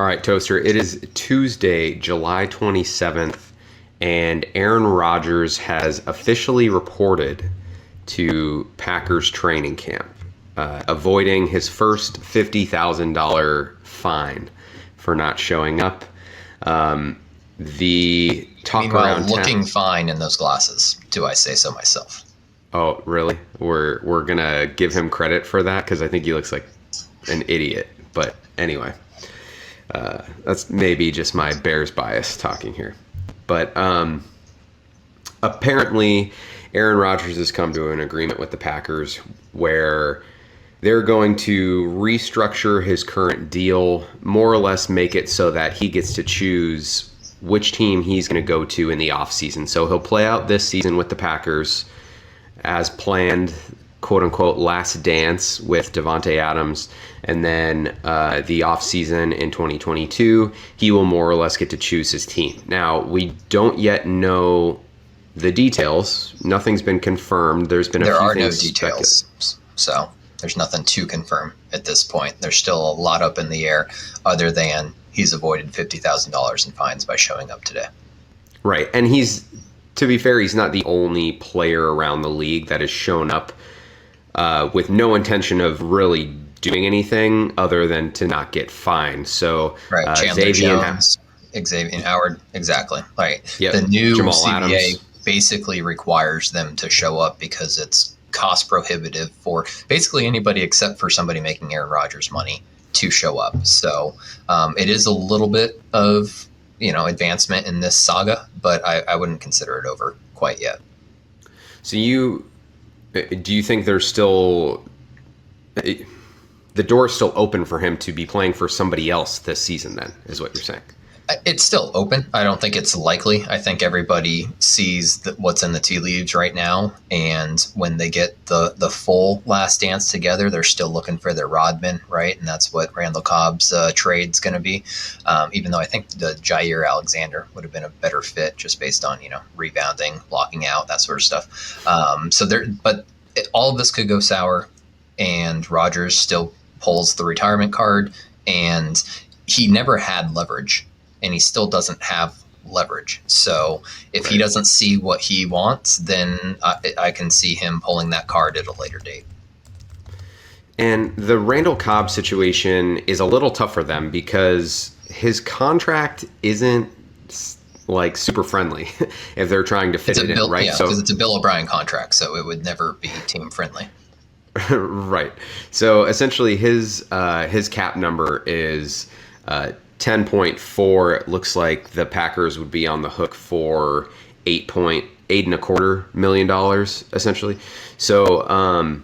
All right, Toaster. It is Tuesday, July 27th, and Aaron Rodgers has officially reported to Packers training camp, avoiding his first $50,000 fine for not showing up. The talk Meanwhile, around looking town. fine in those glasses. Do I say so myself? Oh, really? We're gonna give him credit for that because I think he looks like an idiot. But anyway. That's maybe just my Bears bias talking here. But apparently, Aaron Rodgers has come to an agreement with the Packers where they're going to restructure his current deal, more or less make it so that he gets to choose which team he's going to go to in the offseason. So he'll play out this season with the Packers as planned, quote unquote, last dance with Devontae Adams. And then the offseason in 2022, he will more or less get to choose his team. Now, we don't yet know the details. Nothing's been confirmed. There are no details. So there's nothing to confirm at this point. There's still a lot up in the air other than he's avoided $50,000 in fines by showing up today. Right. And to be fair, he's not the only player around the league that has shown up with no intention of really doing anything other than to not get fined. So right, Chandler Jones, Xavier Howard, exactly. Right. Yep. The new Jamal CBA Adams basically requires them to show up because it's cost prohibitive for basically anybody except for somebody making Aaron Rodgers money to show up. So it is a little bit of advancement in this saga, but I wouldn't consider it over quite yet. So do you think there's still the door is still open for him to be playing for somebody else this season? Then is what you're saying? It's still open. I don't think it's likely. I think everybody sees what's in the tea leaves right now, and when they get the full last dance together, they're still looking for their Rodman, right? And that's what Randall Cobb's trade's going to be. Even though I think the Jair Alexander would have been a better fit, just based on rebounding, blocking out, that sort of stuff. But all of this could go sour, and Rodgers still pulls the retirement card, and he never had leverage. And he still doesn't have leverage. So if he doesn't see what he wants, then I can see him pulling that card at a later date. And the Randall Cobb situation is a little tough for them because his contract isn't like super friendly if they're trying to fit it in, right? Yeah, because it's a Bill O'Brien contract, so it would never be team friendly. Right. So essentially his cap number is 10.4. It looks like the Packers would be on the hook for $8.25 million essentially. So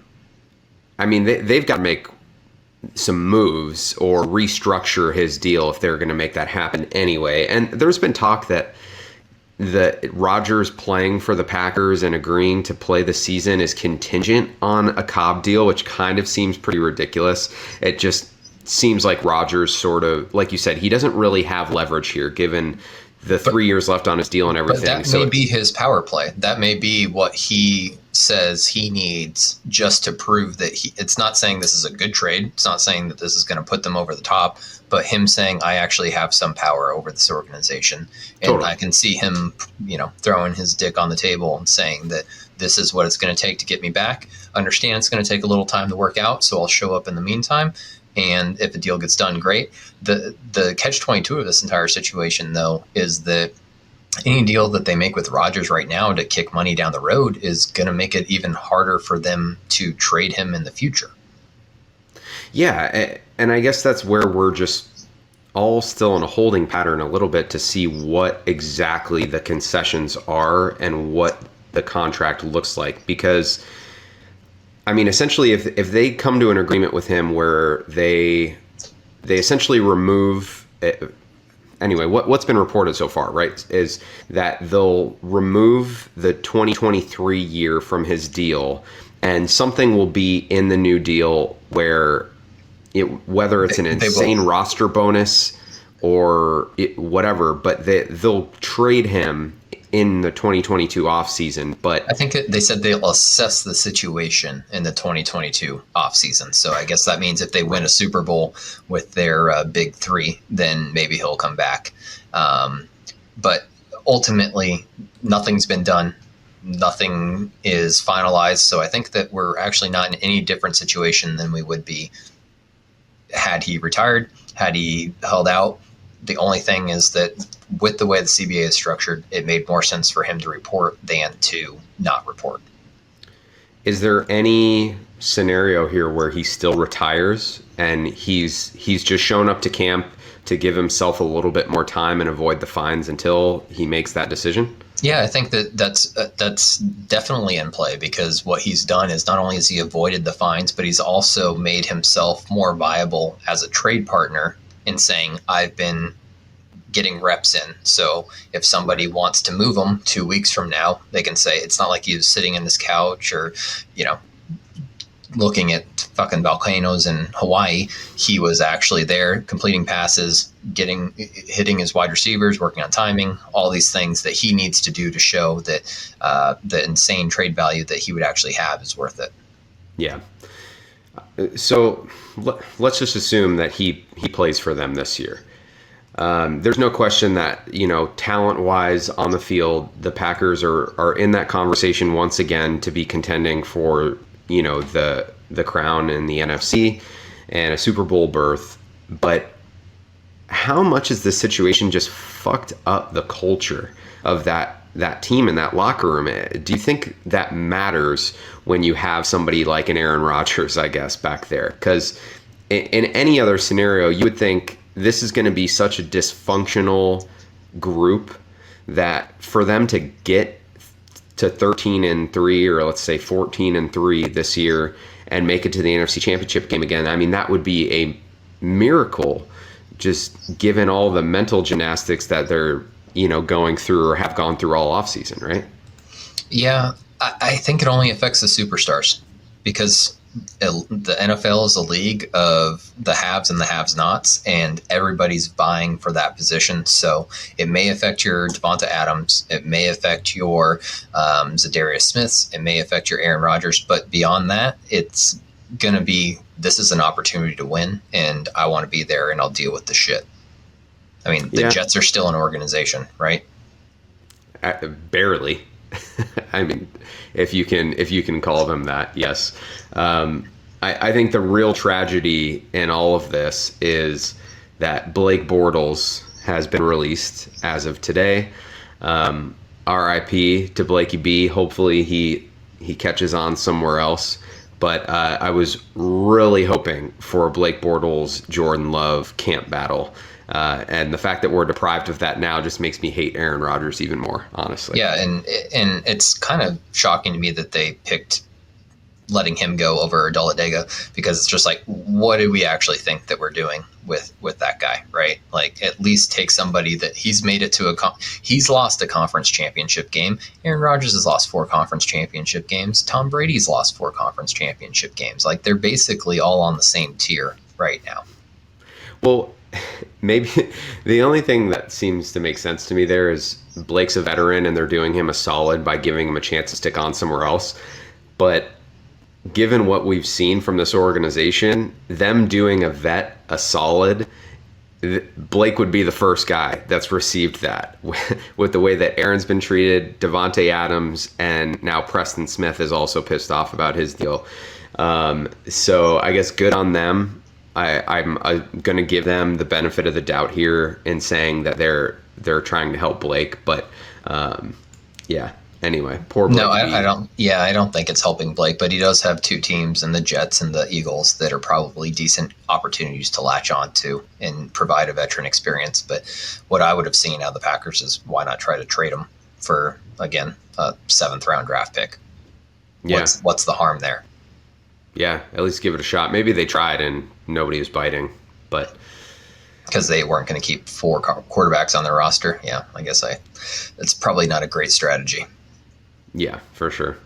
they've got to make some moves or restructure his deal if they're going to make that happen anyway. And there's been talk that Rodgers playing for the Packers and agreeing to play the season is contingent on a Cobb deal, which kind of seems pretty ridiculous. It just seems like Rodgers sort of, like you said, he doesn't really have leverage here given the 3 years left on his deal and everything. But that may be his power play. That may be what he says he needs just to prove that it's not saying this is a good trade. It's not saying that this is going to put them over the top, but him saying, I actually have some power over this organization. And totally. I can see him, throwing his dick on the table and saying that this is what it's going to take to get me back. Understand it's going to take a little time to work out, so I'll show up in the meantime. And if the deal gets done, great. The catch-22 of this entire situation, though, is that any deal that they make with Rodgers right now to kick money down the road is going to make it even harder for them to trade him in the future. Yeah, and I guess that's where we're just all still in a holding pattern a little bit to see what exactly the concessions are and what the contract looks like. Because essentially, if they come to an agreement with him where they essentially remove anyway, what's been reported so far, right, is that they'll remove the 2023 year from his deal, and something will be in the new deal where whether it's an insane roster bonus or whatever, but they'll trade him in the 2022 offseason, but I think they said they'll assess the situation in the 2022 offseason. So I guess that means if they win a Super Bowl with their big three, then maybe he'll come back. But ultimately, nothing's been done. Nothing is finalized. So I think that we're actually not in any different situation than we would be had he retired, had he held out. The only thing is that with the way the CBA is structured, it made more sense for him to report than to not report. Is there any scenario here where he still retires and he's just shown up to camp to give himself a little bit more time and avoid the fines until he makes that decision? Yeah, I think that's definitely in play, because what he's done is not only has he avoided the fines, but he's also made himself more viable as a trade partner in saying, I've been getting reps in. So if somebody wants to move him 2 weeks from now, they can say, it's not like he was sitting in his couch or, looking at fucking volcanoes in Hawaii. He was actually there completing passes, hitting his wide receivers, working on timing, all these things that he needs to do to show that the insane trade value that he would actually have is worth it. Yeah. So let's just assume that he plays for them this year. There's no question that, talent-wise on the field, the Packers are in that conversation once again to be contending for, the crown in the NFC and a Super Bowl berth. But how much has this situation just fucked up the culture of that team and that locker room? Do you think that matters when you have somebody like an Aaron Rodgers, I guess, back there? Because in any other scenario, you would think this is going to be such a dysfunctional group that for them to get to 13-3, or let's say 14-3 this year and make it to the NFC Championship game again, I mean, that would be a miracle, just given all the mental gymnastics that they're, going through or have gone through all offseason, right? Yeah, I think it only affects the superstars, because the NFL is a league of the haves and the have-nots, and everybody's vying for that position. So it may affect your Devonta Adams, it may affect your Zadarius Smiths, it may affect your Aaron Rodgers, but beyond that, it's going to be, this is an opportunity to win, and I want to be there, and I'll deal with the shit. I mean, the Jets are still an organization, right? Barely. I mean, if you can call them that, yes. I think the real tragedy in all of this is that Blake Bortles has been released as of today. R.I.P. to Blakey B. Hopefully he catches on somewhere else. But I was really hoping for Blake Bortles, Jordan Love camp battle. And the fact that we're deprived of that now just makes me hate Aaron Rodgers even more, honestly. Yeah, and it's kind of shocking to me that they picked letting him go over Daladega, because it's just like, what do we actually think that we're doing with that guy, right? Like, at least take somebody that he's made it to he's lost a conference championship game. Aaron Rodgers has lost 4 conference championship games. Tom Brady's lost 4 conference championship games. Like, they're basically all on the same tier right now. Well, maybe the only thing that seems to make sense to me there is Blake's a veteran and they're doing him a solid by giving him a chance to stick on somewhere else. But given what we've seen from this organization, them doing a vet a solid, Blake would be the first guy that's received that with the way that Aaron's been treated. Devontae Adams and now Preston Smith is also pissed off about his deal. So I guess good on them. I'm going to give them the benefit of the doubt here in saying that they're trying to help Blake. But yeah. Anyway, poor Blake. No, I don't. Yeah, I don't think it's helping Blake, but he does have 2 teams in the Jets and the Eagles that are probably decent opportunities to latch on to and provide a veteran experience. But what I would have seen out of the Packers is, why not try to trade him for, again, a 7th round draft pick? Yeah. What's the harm there? Yeah, at least give it a shot. Maybe they tried and nobody was biting, but because they weren't going to keep 4 quarterbacks on their roster. Yeah, I guess it's probably not a great strategy. Yeah, for sure.